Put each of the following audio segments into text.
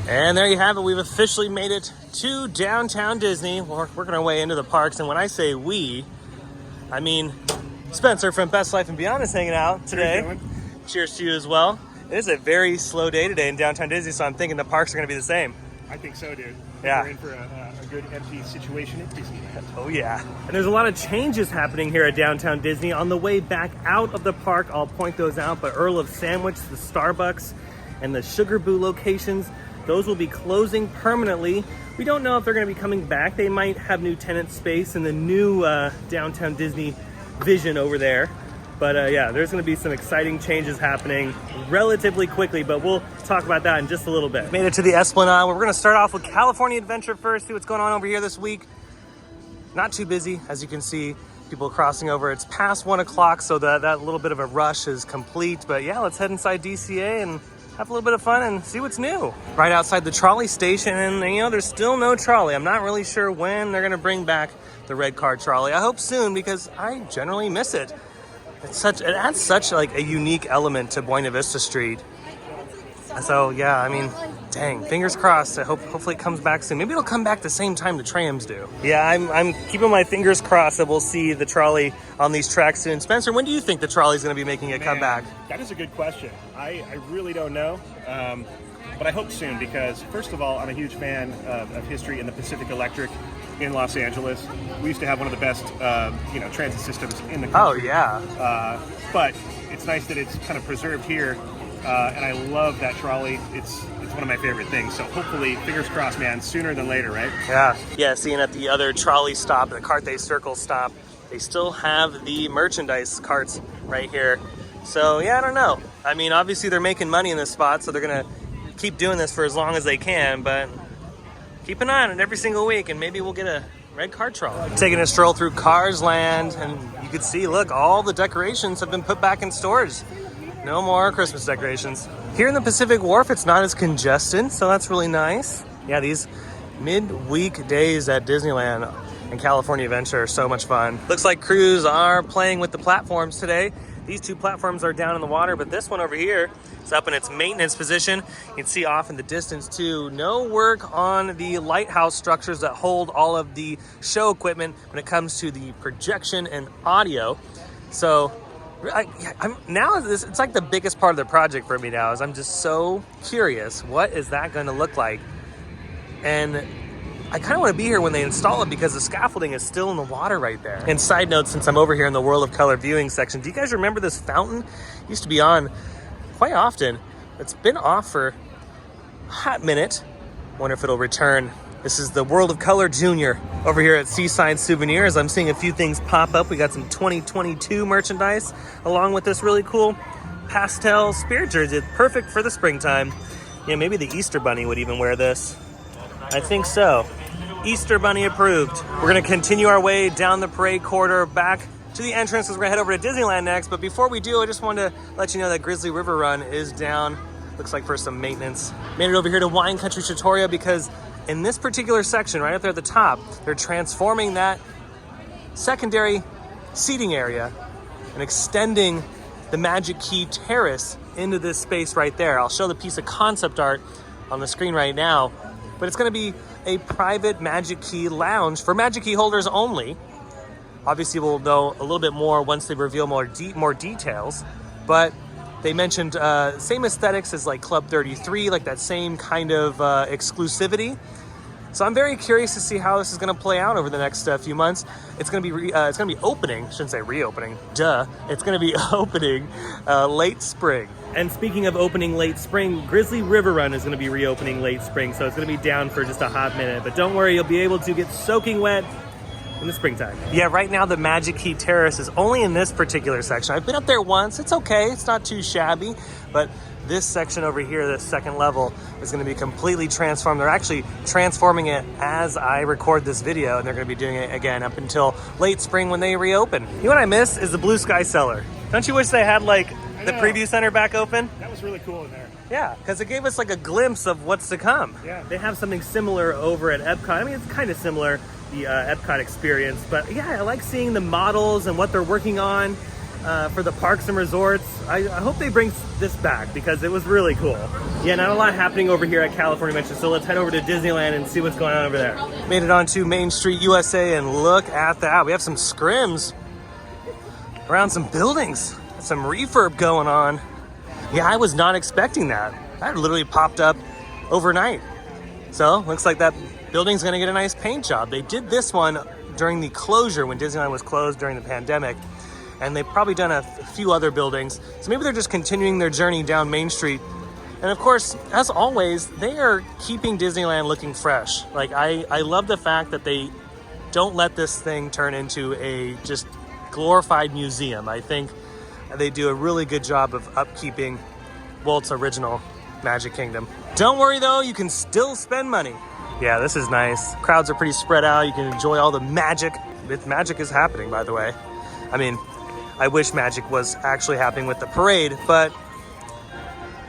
And there you have it. We've officially made it to downtown Disney. We're working our way into the parks. And when I say we, I mean Spencer from Best Life and Beyond is hanging out today. Cheers to you as well. It is a very slow day today in downtown Disney, so I'm thinking the parks are going to be the same. I think so, dude. Yeah. We're in for a good empty situation at Disneyland. Oh, yeah. And there's a lot of changes happening here at downtown Disney. On the way back out of the park, I'll point those out, but Earl of Sandwich, the Starbucks, and the Sugar Boo locations, those will be closing permanently. We don't know if they're going to be coming back. They might have new tenant space in the new downtown Disney vision over there. But yeah, there's going to be some exciting changes happening relatively quickly, but we'll talk about that in just a little bit. Made it to the Esplanade. We're going to start off with California Adventure first, see what's going on over here this week. Not too busy, as you can see, people crossing over. It's past 1 o'clock, so that little bit of a rush is complete. But yeah, let's head inside DCA and have a little bit of fun and see what's new. Right outside the trolley station, and you know, there's still no trolley. I'm not really sure when they're going to bring back the red car trolley. I hope soon, because I generally miss it. It adds such like a unique element to Buena Vista Street. So yeah, I mean, dang, fingers crossed. Hopefully it comes back soon. Maybe it'll come back the same time the trams do. Yeah, I'm keeping my fingers crossed that we'll see the trolley on these tracks soon. Spencer, when do you think the trolley's going to be making a comeback? That is a good question. I really don't know, but I hope soon, because first of all, I'm a huge fan of history in the Pacific Electric in Los Angeles. We used to have one of the best transit systems in the country. Oh yeah. But it's nice that it's kind of preserved here. And I love that trolley. It's one of my favorite things. So hopefully, fingers crossed, man, sooner than later, right? Yeah, seeing at the other trolley stop, the Carthay Circle stop, they still have the merchandise carts right here. So yeah, I don't know. I mean, obviously they're making money in this spot, so they're gonna keep doing this for as long as they can, but keep an eye on it every single week, and maybe we'll get a red car trolley. Taking a stroll through Cars Land, and you can see, look, all the decorations have been put back in stores. No more Christmas decorations. Here in the Pacific Wharf, it's not as congested, so that's really nice. Yeah, these midweek days at Disneyland and California Adventure are so much fun. Looks like crews are playing with the platforms today. These two platforms are down in the water, but this one over here is up in its maintenance position. You can see off in the distance too, no work on the lighthouse structures that hold all of the show equipment when it comes to the projection and audio. So it's like the biggest part of the project for me now, is I'm just so curious, what is that going to look like? And I kind of want to be here when they install it, because the scaffolding is still in the water right there. And side note, since I'm over here in the World of Color viewing section, do you guys remember this fountain? It used to be on quite often. It's been off for a hot minute. Wonder if it'll return. This is the World of Color Junior over here at Seaside Souvenirs. I'm seeing a few things pop up. We got some 2022 merchandise along with this really cool pastel spirit jersey. Perfect for the springtime. Yeah, maybe the Easter Bunny would even wear this. I think so. Easter Bunny approved. We're going to continue our way down the parade corridor back to the entrance, because we're going to head over to Disneyland next. But before we do, I just wanted to let you know that Grizzly River Run is down. Looks like for some maintenance. Made it over here to Wine Country Trattoria, because in this particular section right up there at the top, they're transforming that secondary seating area and extending the Magic Key Terrace into this space right there. I'll show the piece of concept art on the screen right now, but it's going to be a private Magic Key lounge for Magic Key holders only. Obviously, we'll know a little bit more once they reveal more details, but they mentioned same aesthetics as like Club 33, like that same kind of exclusivity. So I'm very curious to see how this is going to play out over the next few months. It's going to be opening. I shouldn't say reopening. Duh. It's going to be opening late spring. And speaking of opening late spring, Grizzly River Run is going to be reopening late spring, so it's going to be down for just a hot minute. But don't worry, you'll be able to get soaking wet in the springtime. Yeah, right now the Magic Key Terrace is only in this particular section. I've been up there once. It's okay. It's not too shabby, but this section over here, this second level, is going to be completely transformed. They're actually transforming it as I record this video, and they're going to be doing it again up until late spring when they reopen. You know what I miss is the Blue Sky Cellar. Don't you wish they had like the preview center back open? That was really cool in there. Yeah, because it gave us like a glimpse of what's to come. Yeah. They have something similar over at Epcot. I mean, it's kind of similar, the Epcot experience, but yeah, I like seeing the models and what they're working on. for the parks and resorts. I hope they bring this back because it was really cool. Yeah, not a lot happening over here at California Adventure, so let's head over to Disneyland and see what's going on over there. Made it onto Main Street, USA, and look at that. We have some scrims around some buildings. Some refurb going on. Yeah, I was not expecting that. That literally popped up overnight. So, looks like that building's gonna get a nice paint job. They did this one during the closure when Disneyland was closed during the pandemic. And they've probably done a few other buildings. So maybe they're just continuing their journey down Main Street. And of course, as always, they are keeping Disneyland looking fresh. Like, I love the fact that they don't let this thing turn into a just glorified museum. I think they do a really good job of upkeeping Walt's original Magic Kingdom. Don't worry though, you can still spend money. Yeah, this is nice. Crowds are pretty spread out. You can enjoy all the magic. Magic is happening, by the way. I mean, I wish magic was actually happening with the parade, but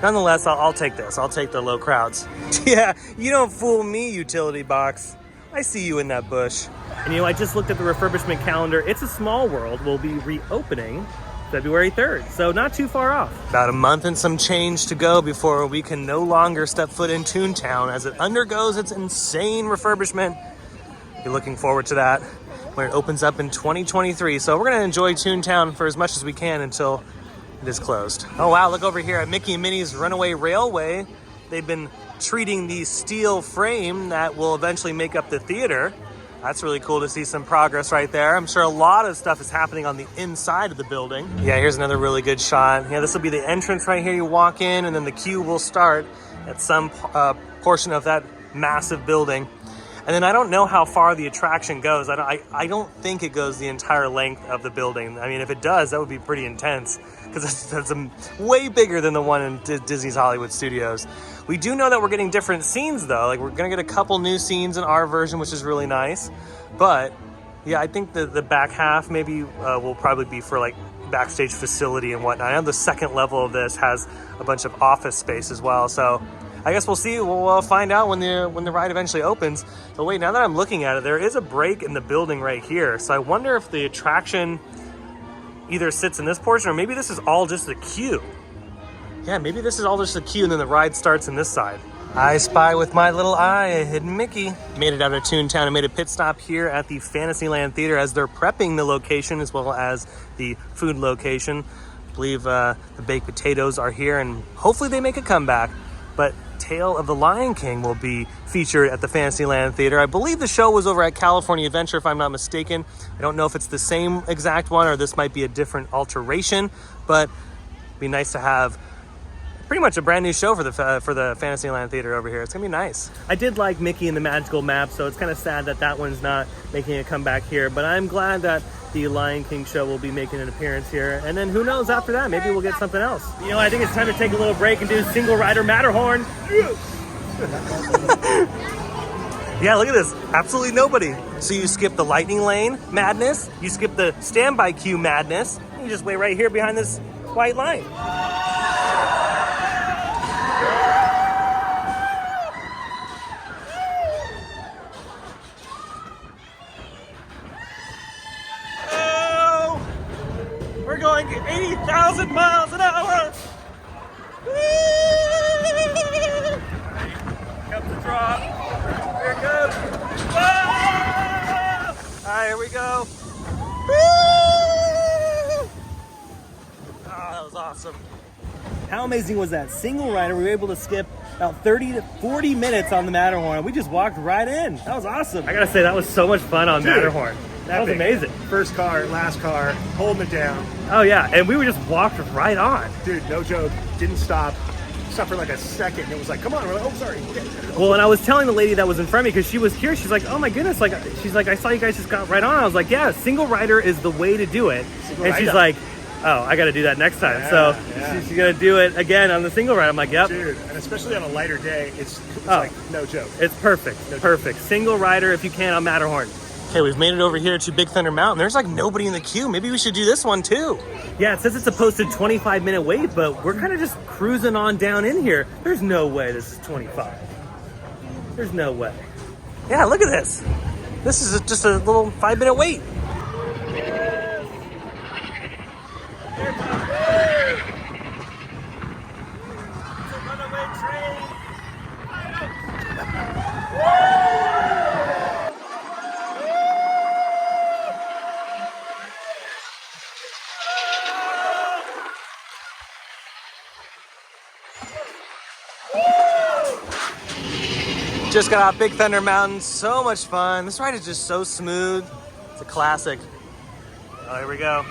nonetheless, I'll take this. I'll take the low crowds. Yeah, you don't fool me, utility box. I see you in that bush. And you know, I just looked at the refurbishment calendar. It's a Small World will be reopening February 3rd, so not too far off. About a month and some change to go before we can no longer step foot in Toontown as it undergoes its insane refurbishment. Be looking forward to that when it opens up in 2023. So we're gonna enjoy Toontown for as much as we can until it is closed. Oh wow, look over here at Mickey and Minnie's Runaway Railway. They've been treating the steel frame that will eventually make up the theater. That's really cool to see some progress right there. I'm sure a lot of stuff is happening on the inside of the building. Yeah, here's another really good shot. Yeah, this will be the entrance right here. You walk in and then the queue will start at some portion of that massive building. And then I don't know how far the attraction goes. I don't think it goes the entire length of the building. I mean, if it does, that would be pretty intense because that's way bigger than the one in Disney's Hollywood Studios. We do know that we're getting different scenes though. Like we're gonna get a couple new scenes in our version, which is really nice. But yeah, I think the back half maybe will probably be for like backstage facility and whatnot. I know the second level of this has a bunch of office space as well. So I guess we'll see. We'll find out when the ride eventually opens. But wait, now that I'm looking at it, there is a break in the building right here. So I wonder if the attraction either sits in this portion or maybe this is all just the queue. Yeah, maybe this is all just the queue and then the ride starts in this side. I spy with my little eye a hidden Mickey. Made it out of Toontown and made a pit stop here at the Fantasyland Theater as they're prepping the location as well as the food location. I believe the baked potatoes are here and hopefully they make a comeback. But Tale of the Lion King will be featured at the Fantasyland Theater. I believe the show was over at California Adventure, if I'm not mistaken. I don't know if it's the same exact one or this might be a different alteration, but it'd be nice to have pretty much a brand new show for the Fantasyland Theater over here. It's gonna be nice. I did like Mickey and the Magical Map, so it's kind of sad that that one's not making a comeback here, but I'm glad that the Lion King show will be making an appearance here. And then who knows after that, maybe we'll get something else. You know, I think it's time to take a little break and do single rider Matterhorn. Yeah, look at this. Absolutely nobody. So you skip the lightning lane madness, you skip the standby queue madness, and you just wait right here behind this white line. We're going 80,000 miles an hour. Woo! Comes the drop. Here it goes. Whoa! All right, here we go. Woo! Oh, that was awesome. How amazing was that? Single rider, we were able to skip about 30 to 40 minutes on the Matterhorn. We just walked right in. That was awesome. I gotta say, that was so much fun on Matterhorn. That was amazing. First car, last car, holding it down. Oh yeah, and we were just walked right on. Dude, no joke, didn't stop. Stopped for like a second and it was like, come on. We're like, oh, sorry. Well, and I was telling the lady that was in front of me because she was here. She's like, oh my goodness. Like, she's like, I saw you guys just got right on. I was like, yeah, single rider is the way to do it. And she's like, oh, I got to do that next time. Yeah, she's going to do it again on the single ride. I'm like, yep. Dude, and especially on a lighter day, it's like no joke. It's perfect. Perfect. Single rider if you can on Matterhorn. Okay, we've made it over here to Big Thunder Mountain. There's like nobody in the queue. Maybe we should do this one too. Yeah, it says it's a posted 25-minute wait, but we're kind of just cruising on down in here. There's no way this is 25. There's no way. Yeah, look at this. This is just a little 5-minute wait. Just got out Big Thunder Mountain, so much fun. This ride is just so smooth. It's a classic. Oh, here we go.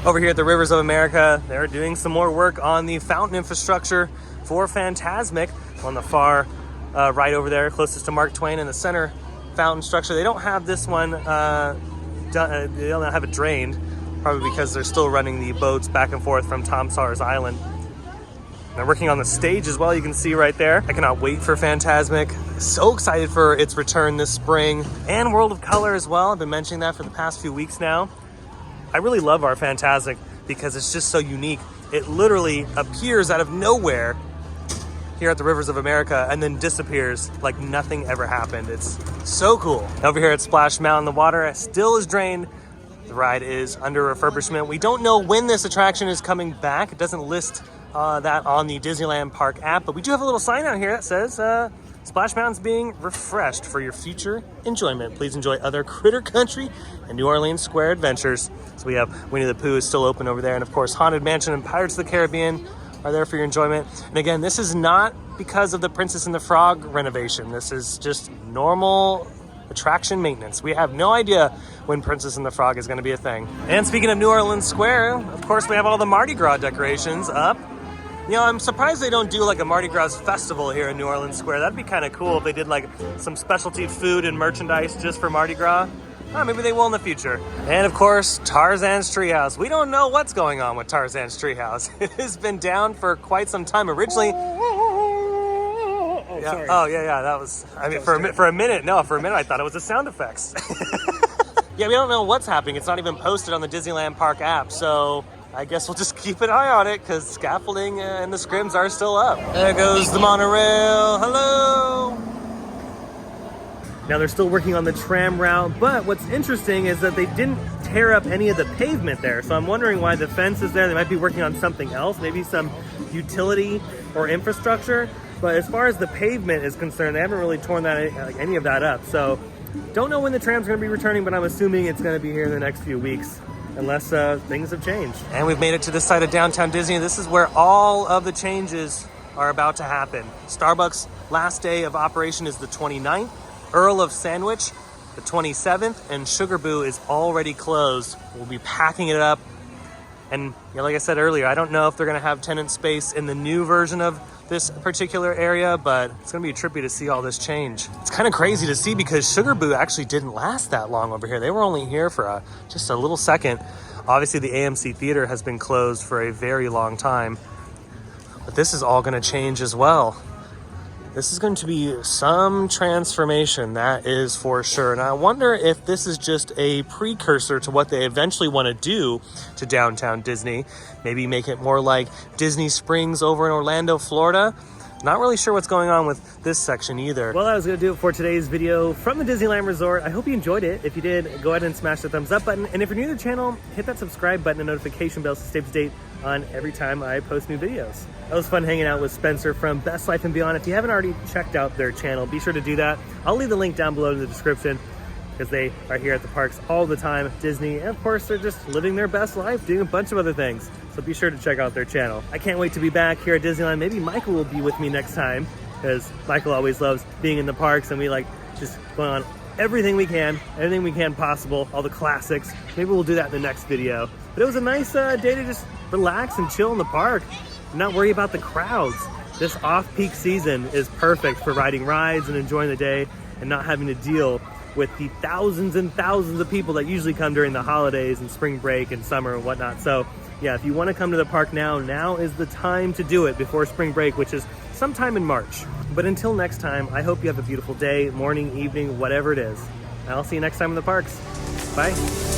Over here at the Rivers of America, they're doing some more work on the fountain infrastructure for Fantasmic on the far right over there, closest to Mark Twain in the center fountain structure. They don't have this one done, they don't have it drained, probably because they're still running the boats back and forth from Tom Sawyer's Island. They're working on the stage as well, you can see right there. I cannot wait for Fantasmic. So excited for its return this spring. And World of Color as well. I've been mentioning that for the past few weeks now. I really love our Fantasmic because it's just so unique. It literally appears out of nowhere here at the Rivers of America and then disappears like nothing ever happened. It's so cool. Over here at Splash Mountain, the water still is drained. The ride is under refurbishment. We don't know when this attraction is coming back. It doesn't list that on the Disneyland Park app, but we do have a little sign out here that says Splash Mountain's being refreshed for your future enjoyment. Please enjoy other Critter Country and New Orleans Square adventures. So we have Winnie the Pooh is still open over there, and of course Haunted Mansion and Pirates of the Caribbean are there for your enjoyment. And again, this is not because of the Princess and the Frog renovation. This is just normal attraction maintenance. We have no idea when Princess and the Frog is going to be a thing. And speaking of New Orleans Square, of course we have all the Mardi Gras decorations up. You know, I'm surprised they don't do like a Mardi Gras festival here in New Orleans Square. That'd be kind of cool if they did like some specialty food and merchandise just for Mardi Gras. Maybe they will in the future. And of course, Tarzan's Treehouse. We don't know what's going on with Tarzan's Treehouse. It has been down for quite some time. Originally, Sorry. That was, I mean, for a minute I thought it was the sound effects. Yeah, we don't know what's happening. It's not even posted on the Disneyland Park app, so I guess we'll just keep an eye on it because scaffolding and the scrims are still up. There goes the monorail. Hello. Now they're still working on the tram route, but what's interesting is that they didn't tear up any of the pavement there. So I'm wondering why the fence is there. They might be working on something else, maybe some utility or infrastructure. But as far as the pavement is concerned, they haven't really torn that any of that up. So don't know when the tram's going to be returning, but I'm assuming it's going to be here in the next few weeks, unless things have changed. And we've made it to this side of downtown Disney. This is where all of the changes are about to happen. Starbucks' last day of operation is the 29th, Earl of Sandwich the 27th, and Sugar Boo is already closed. We'll be packing it up. And you know, like I said earlier, I don't know if they're gonna have tenant space in the new version of this particular area, but it's gonna be trippy to see all this change. It's kind of crazy to see because Sugar Boo actually didn't last that long over here. They were only here for just a little second. Obviously the AMC Theater has been closed for a very long time, but this is all gonna change as well. This is going to be some transformation, that is for sure. And I wonder if this is just a precursor to what they eventually want to do to downtown Disney. Maybe make it more like Disney Springs over in Orlando, Florida. Not really sure what's going on with this section either. Well, that was going to do it for today's video from the Disneyland Resort. I hope you enjoyed it. If you did, go ahead and smash the thumbs up button. And if you're new to the channel, hit that subscribe button and notification bell to stay up to date on every time I post new videos. That was fun hanging out with Spencer from Best Life and Beyond. If you haven't already checked out their channel, be sure to do that. I'll leave the link down below in the description because they are here at the parks all the time, Disney, and of course they're just living their best life, doing a bunch of other things. So be sure to check out their channel. I can't wait to be back here at Disneyland. Maybe Michael will be with me next time because Michael always loves being in the parks and we like just going on everything we can possible, all the classics. Maybe we'll do that in the next video. But it was a nice day to just relax and chill in the park and not worry about the crowds. This off-peak season is perfect for riding rides and enjoying the day and not having to deal with the thousands and thousands of people that usually come during the holidays and spring break and summer and whatnot. So yeah, if you want to come to the park now is the time to do it before spring break, which is sometime in March. But until next time, I hope you have a beautiful day, morning, evening, whatever it is. I'll see you next time in the parks. Bye.